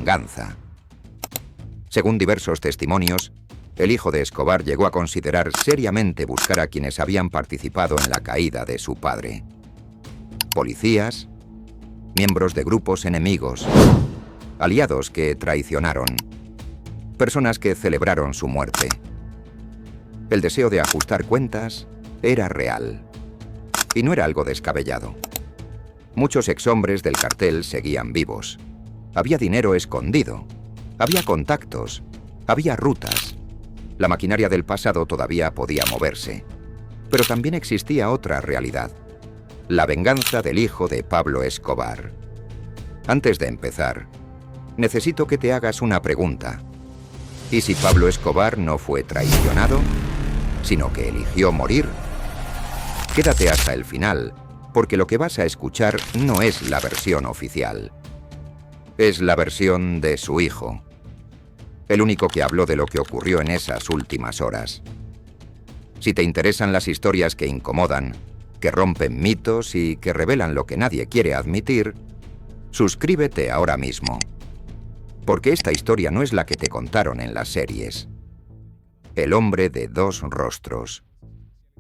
venganza. Según diversos testimonios, el hijo de Escobar llegó a considerar seriamente buscar a quienes habían participado en la caída de su padre. Policías, miembros de grupos enemigos, aliados que traicionaron, personas que celebraron su muerte. El deseo de ajustar cuentas era real, y no era algo descabellado. Muchos exhombres del cartel seguían vivos. Había dinero escondido, había contactos, había rutas. La maquinaria del pasado todavía podía moverse. Pero también existía otra realidad: la venganza del hijo de Pablo Escobar. Antes de empezar, necesito que te hagas una pregunta. ¿Y si Pablo Escobar no fue traicionado, sino que eligió morir? Quédate hasta el final, porque lo que vas a escuchar no es la versión oficial. Es la versión de su hijo, el único que habló de lo que ocurrió en esas últimas horas. Si te interesan las historias que incomodan, que rompen mitos y que revelan lo que nadie quiere admitir, suscríbete ahora mismo. Porque esta historia no es la que te contaron en las series. El hombre de dos rostros.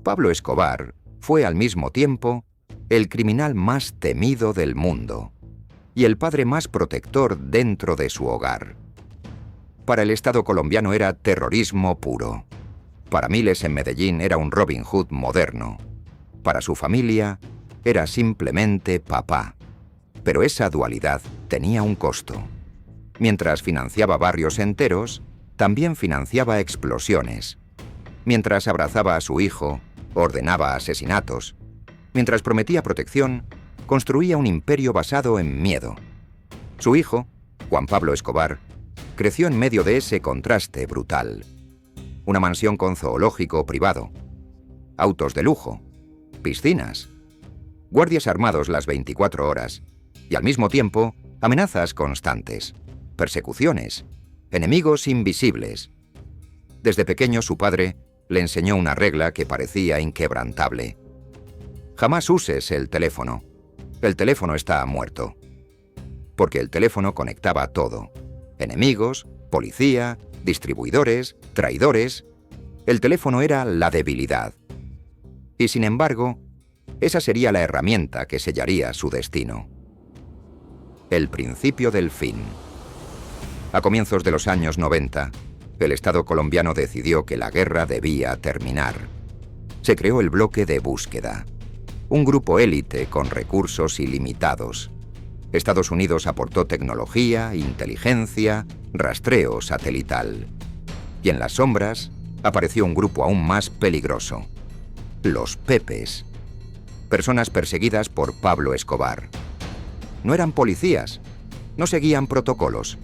Pablo Escobar fue al mismo tiempo el criminal más temido del mundo y el padre más protector dentro de su hogar. Para el Estado colombiano era terrorismo puro. Para miles en Medellín era un Robin Hood moderno. Para su familia era simplemente papá. Pero esa dualidad tenía un costo. Mientras financiaba barrios enteros, también financiaba explosiones. Mientras abrazaba a su hijo, ordenaba asesinatos. Mientras prometía protección, construía un imperio basado en miedo. Su hijo, Juan Pablo Escobar, creció en medio de ese contraste brutal. Una mansión con zoológico privado, autos de lujo, piscinas, guardias armados las 24 horas y al mismo tiempo amenazas constantes, persecuciones, enemigos invisibles. Desde pequeño su padre le enseñó una regla que parecía inquebrantable. Jamás uses el teléfono. El teléfono está muerto. Porque el teléfono conectaba todo. Enemigos, policía, distribuidores, traidores. El teléfono era la debilidad. Y sin embargo, esa sería la herramienta que sellaría su destino. El principio del fin. A comienzos de los años 90, el Estado colombiano decidió que la guerra debía terminar. Se creó el bloque de búsqueda, un grupo élite con recursos ilimitados. Estados Unidos aportó tecnología, inteligencia, rastreo satelital. Y en las sombras apareció un grupo aún más peligroso: los Pepes, personas perseguidas por Pablo Escobar. No eran policías, no seguían protocolos.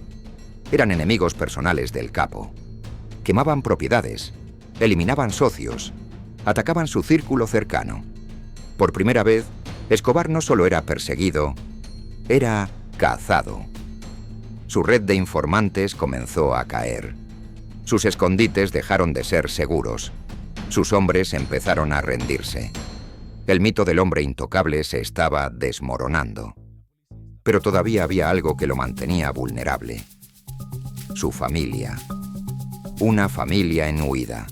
Eran enemigos personales del capo. Quemaban propiedades, eliminaban socios, atacaban su círculo cercano. Por primera vez, Escobar no solo era perseguido, era cazado. Su red de informantes comenzó a caer. Sus escondites dejaron de ser seguros. Sus hombres empezaron a rendirse. El mito del hombre intocable se estaba desmoronando. Pero todavía había algo que lo mantenía vulnerable: su familia. Una familia en huida.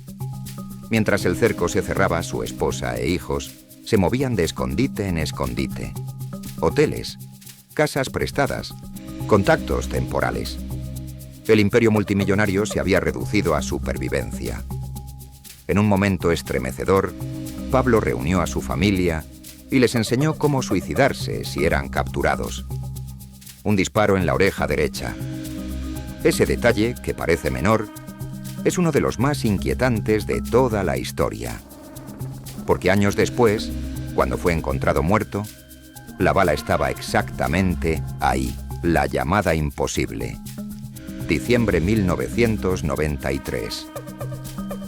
Mientras el cerco se cerraba, su esposa e hijos se movían de escondite en escondite. Hoteles, casas prestadas, contactos temporales. El imperio multimillonario se había reducido a supervivencia. En un momento estremecedor, Pablo reunió a su familia y les enseñó cómo suicidarse si eran capturados. Un disparo en la oreja derecha. Ese detalle, que parece menor, es uno de los más inquietantes de toda la historia. Porque años después, cuando fue encontrado muerto, la bala estaba exactamente ahí, la llamada imposible. Diciembre 1993.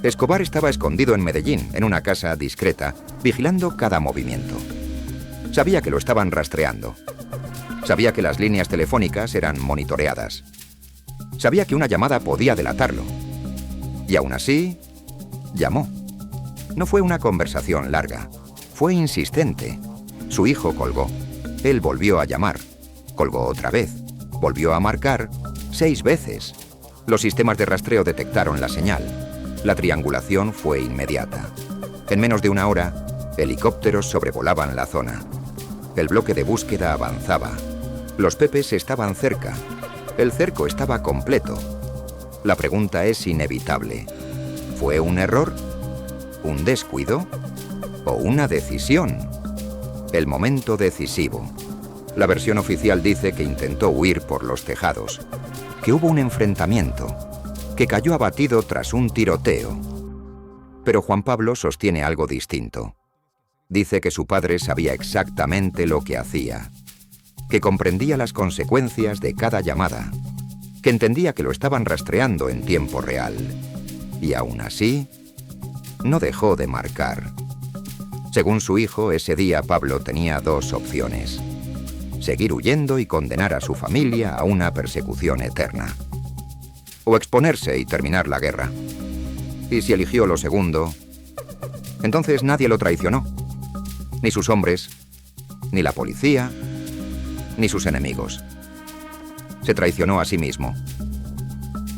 Escobar estaba escondido en Medellín, en una casa discreta, vigilando cada movimiento. Sabía que lo estaban rastreando. Sabía que las líneas telefónicas eran monitoreadas. Sabía que una llamada podía delatarlo. Y aún así, llamó. No fue una conversación larga. Fue insistente. Su hijo colgó. Él volvió a llamar. Colgó otra vez. Volvió a marcar. 6 veces. Los sistemas de rastreo detectaron la señal. La triangulación fue inmediata. En menos de 1 hora, helicópteros sobrevolaban la zona. El bloque de búsqueda avanzaba. Los Pepes estaban cerca. El cerco estaba completo. La pregunta es inevitable. ¿Fue un error? ¿Un descuido? ¿O una decisión? El momento decisivo. La versión oficial dice que intentó huir por los tejados, que hubo un enfrentamiento, que cayó abatido tras un tiroteo. Pero Juan Pablo sostiene algo distinto. Dice que su padre sabía exactamente lo que hacía, que comprendía las consecuencias de cada llamada, que entendía que lo estaban rastreando en tiempo real. Y aún así, no dejó de marcar. Según su hijo, ese día Pablo tenía 2 opciones: seguir huyendo y condenar a su familia a una persecución eterna, o exponerse y terminar la guerra. Y si eligió lo segundo, entonces nadie lo traicionó. Ni sus hombres, ni la policía, ni sus enemigos. Se traicionó a sí mismo.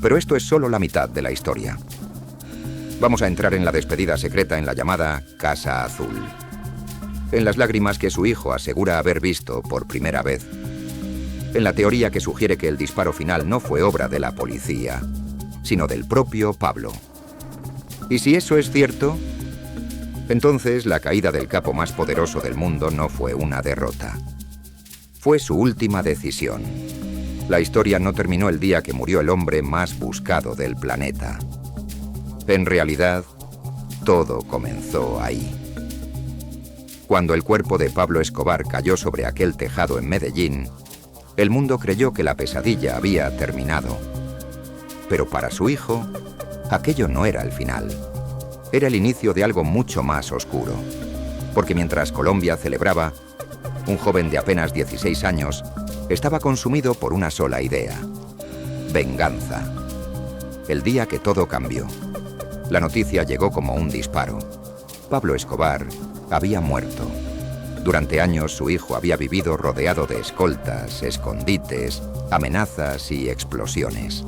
Pero esto es solo la mitad de la historia. Vamos a entrar en la despedida secreta en la llamada Casa Azul. En las lágrimas que su hijo asegura haber visto por primera vez. En la teoría que sugiere que el disparo final no fue obra de la policía, sino del propio Pablo. Y si eso es cierto, entonces la caída del capo más poderoso del mundo no fue una derrota. Fue su última decisión. La historia no terminó el día que murió el hombre más buscado del planeta. En realidad, todo comenzó ahí. Cuando el cuerpo de Pablo Escobar cayó sobre aquel tejado en Medellín, el mundo creyó que la pesadilla había terminado. Pero para su hijo, aquello no era el final. Era el inicio de algo mucho más oscuro. Porque mientras Colombia celebraba, un joven de apenas 16 años estaba consumido por una sola idea: venganza. El día que todo cambió. La noticia llegó como un disparo. Pablo Escobar había muerto. Durante años su hijo había vivido rodeado de escoltas, escondites, amenazas y explosiones.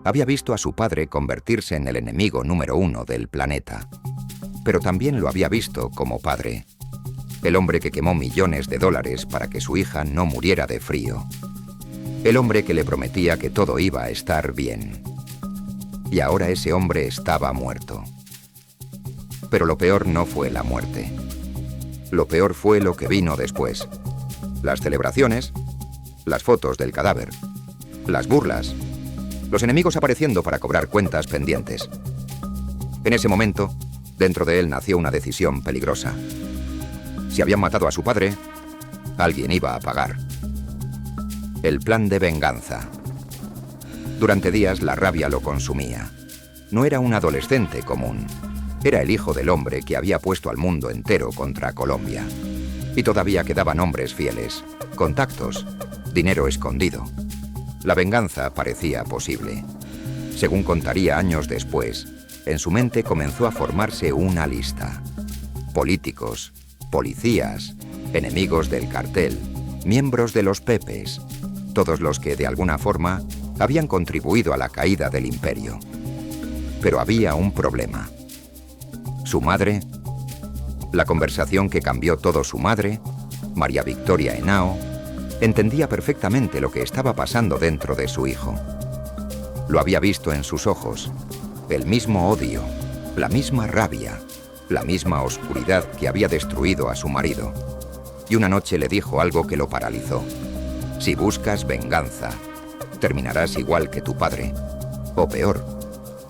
Había visto a su padre convertirse en el enemigo número 1 del planeta. Pero también lo había visto como padre. El hombre que quemó millones de dólares para que su hija no muriera de frío. El hombre que le prometía que todo iba a estar bien. Y ahora ese hombre estaba muerto. Pero lo peor no fue la muerte. Lo peor fue lo que vino después. Las celebraciones, las fotos del cadáver, las burlas, los enemigos apareciendo para cobrar cuentas pendientes. En ese momento, dentro de él nació una decisión peligrosa. Si habían matado a su padre, alguien iba a pagar. El plan de venganza. Durante días la rabia lo consumía. No era un adolescente común. Era el hijo del hombre que había puesto al mundo entero contra Colombia. Y todavía quedaban hombres fieles, contactos, dinero escondido. La venganza parecía posible. Según contaría años después, en su mente comenzó a formarse una lista. Políticos, policías, enemigos del cartel, miembros de los Pepes, todos los que de alguna forma habían contribuido a la caída del imperio. Pero había un problema. Su madre, la conversación que cambió todo su madre, María Victoria Henao, entendía perfectamente lo que estaba pasando dentro de su hijo. Lo había visto en sus ojos, el mismo odio, la misma rabia, la misma oscuridad que había destruido a su marido. Y una noche le dijo algo que lo paralizó. Si buscas venganza, terminarás igual que tu padre, o peor,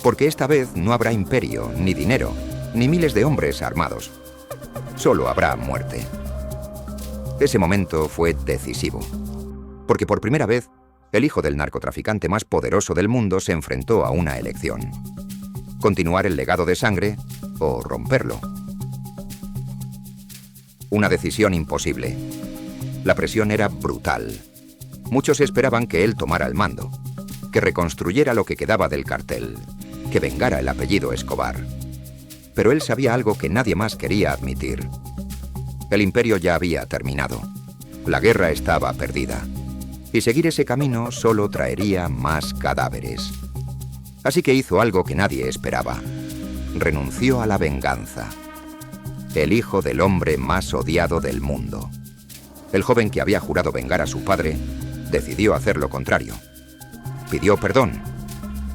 porque esta vez no habrá imperio, ni dinero, ni miles de hombres armados. Solo habrá muerte. Ese momento fue decisivo, porque por primera vez, el hijo del narcotraficante más poderoso del mundo se enfrentó a una elección: continuar el legado de sangre o romperlo. Una decisión imposible. La presión era brutal. Muchos esperaban que él tomara el mando, que reconstruyera lo que quedaba del cartel, que vengara el apellido Escobar. Pero él sabía algo que nadie más quería admitir. El imperio ya había terminado. La guerra estaba perdida. y seguir ese camino solo traería más cadáveres. Así que hizo algo que nadie esperaba. Renunció a la venganza. El hijo del hombre más odiado del mundo. El joven que había jurado vengar a su padre decidió hacer lo contrario. Pidió perdón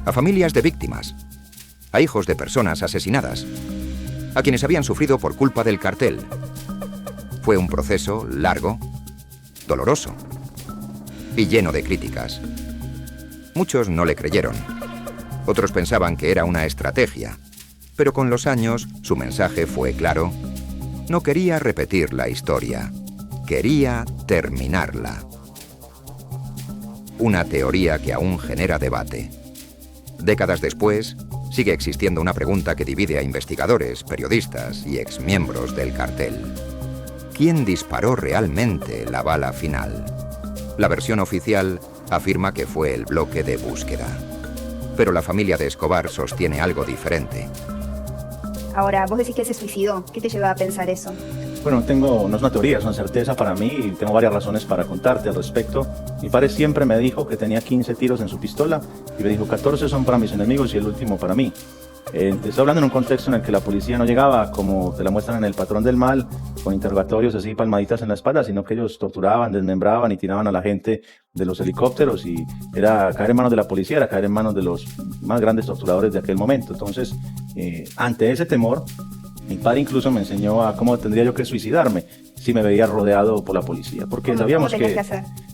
a familias de víctimas, a hijos de personas asesinadas, a quienes habían sufrido por culpa del cartel. Fue un proceso largo, doloroso y lleno de críticas. Muchos no le creyeron. Otros pensaban que era una estrategia, pero con los años su mensaje fue claro. No quería repetir la historia, quería terminarla. Una teoría que aún genera debate. Décadas después, sigue existiendo una pregunta que divide a investigadores, periodistas y exmiembros del cartel. ¿Quién disparó realmente la bala final? La versión oficial afirma que fue el bloque de búsqueda. Pero la familia de Escobar sostiene algo diferente. Ahora, vos decís que se suicidó. ¿Qué te lleva a pensar eso? Bueno, no es una teoría, es una certeza para mí y tengo varias razones para contarte al respecto. Mi padre siempre me dijo que tenía 15 tiros en su pistola y me dijo 14 son para mis enemigos y el último para mí. Te estoy hablando en un contexto en el que la policía no llegaba, como te la muestran en El Patrón del Mal, con interrogatorios así, palmaditas en la espalda, sino que ellos torturaban, desmembraban y tiraban a la gente de los helicópteros y era caer en manos de la policía, era caer en manos de los más grandes torturadores de aquel momento. Entonces, ante ese temor, mi padre incluso me enseñó a cómo tendría yo que suicidarme si me veía rodeado por la policía, porque sabíamos que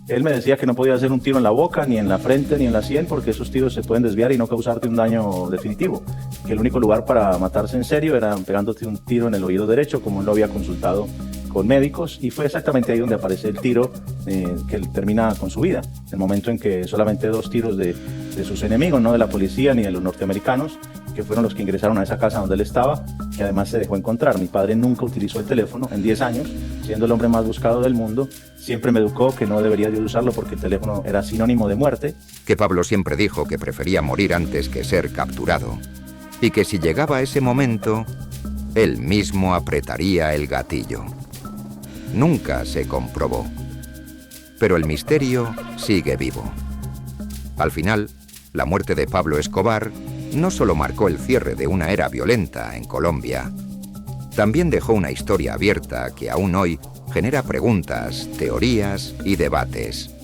él me decía que no podía hacer un tiro en la boca, ni en la frente, ni en la sien, porque esos tiros se pueden desviar y no causarte un daño definitivo, que el único lugar para matarse en serio era pegándote un tiro en el oído derecho, como él lo había consultado con médicos, y fue exactamente ahí donde aparece el tiro que él termina con su vida, el momento en que solamente 2 tiros de sus enemigos, no de la policía ni de los norteamericanos, que fueron los que ingresaron a esa casa donde él estaba, que además se dejó encontrar. Mi padre nunca utilizó el teléfono en 10 años, siendo el hombre más buscado del mundo. Siempre me educó que no debería de usarlo porque el teléfono era sinónimo de muerte. Que Pablo siempre dijo que prefería morir antes que ser capturado, y que si llegaba ese momento, él mismo apretaría el gatillo. Nunca se comprobó. Pero el misterio sigue vivo. Al final, la muerte de Pablo Escobar no solo marcó el cierre de una era violenta en Colombia, también dejó una historia abierta que aún hoy genera preguntas, teorías y debates.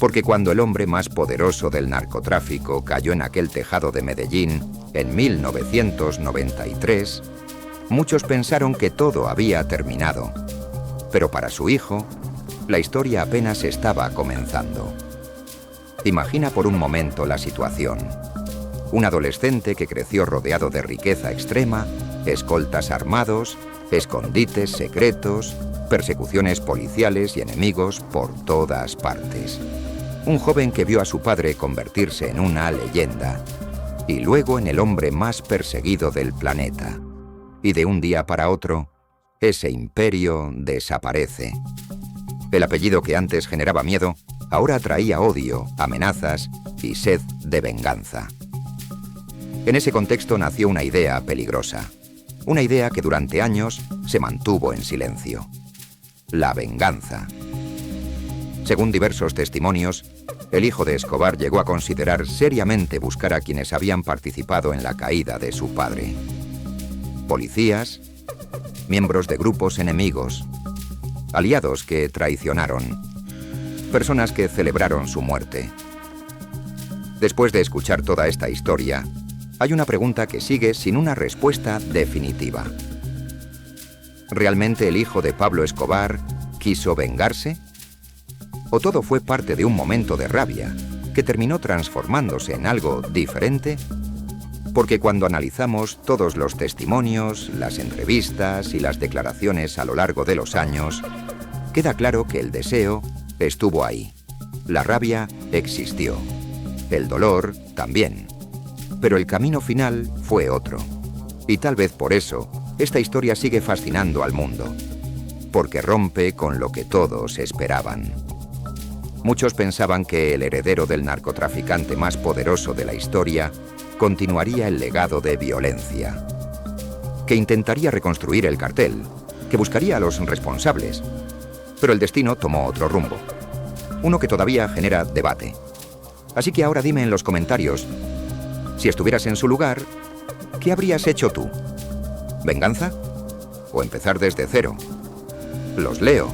Porque cuando el hombre más poderoso del narcotráfico cayó en aquel tejado de Medellín en 1993, muchos pensaron que todo había terminado. Pero para su hijo, la historia apenas estaba comenzando. Imagina por un momento la situación. Un adolescente que creció rodeado de riqueza extrema, escoltas armados, escondites secretos, persecuciones policiales y enemigos por todas partes. Un joven que vio a su padre convertirse en una leyenda y luego en el hombre más perseguido del planeta. Y de un día para otro, ese imperio desaparece. El apellido que antes generaba miedo, ahora traía odio, amenazas y sed de venganza. En ese contexto nació una idea peligrosa, una idea que durante años se mantuvo en silencio: la venganza. Según diversos testimonios, el hijo de Escobar llegó a considerar seriamente buscar a quienes habían participado en la caída de su padre. Policías, miembros de grupos enemigos, aliados que traicionaron, personas que celebraron su muerte. Después de escuchar toda esta historia, hay una pregunta que sigue sin una respuesta definitiva. ¿Realmente el hijo de Pablo Escobar quiso vengarse? ¿O todo fue parte de un momento de rabia que terminó transformándose en algo diferente? Porque cuando analizamos todos los testimonios, las entrevistas y las declaraciones a lo largo de los años, queda claro que el deseo estuvo ahí. La rabia existió. El dolor también. Pero el camino final fue otro. Y tal vez por eso, esta historia sigue fascinando al mundo. Porque rompe con lo que todos esperaban. Muchos pensaban que el heredero del narcotraficante más poderoso de la historia continuaría el legado de violencia. Que intentaría reconstruir el cartel, que buscaría a los responsables. Pero el destino tomó otro rumbo. Uno que todavía genera debate. Así que ahora dime en los comentarios, si estuvieras en su lugar, ¿qué habrías hecho tú? ¿Venganza? ¿O empezar desde cero? Los leo.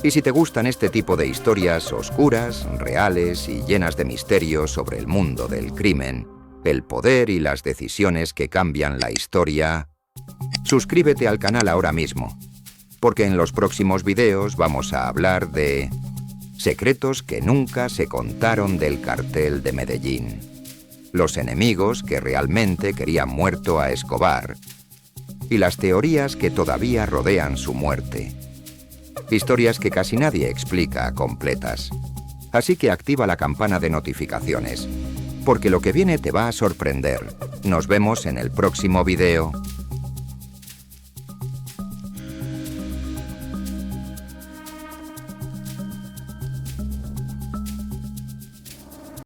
Y si te gustan este tipo de historias oscuras, reales y llenas de misterios sobre el mundo del crimen, el poder y las decisiones que cambian la historia, suscríbete al canal ahora mismo, porque en los próximos videos vamos a hablar de secretos que nunca se contaron del cartel de Medellín, los enemigos que realmente querían muerto a Escobar y las teorías que todavía rodean su muerte. Historias que casi nadie explica completas. Así que activa la campana de notificaciones, porque lo que viene te va a sorprender. Nos vemos en el próximo video.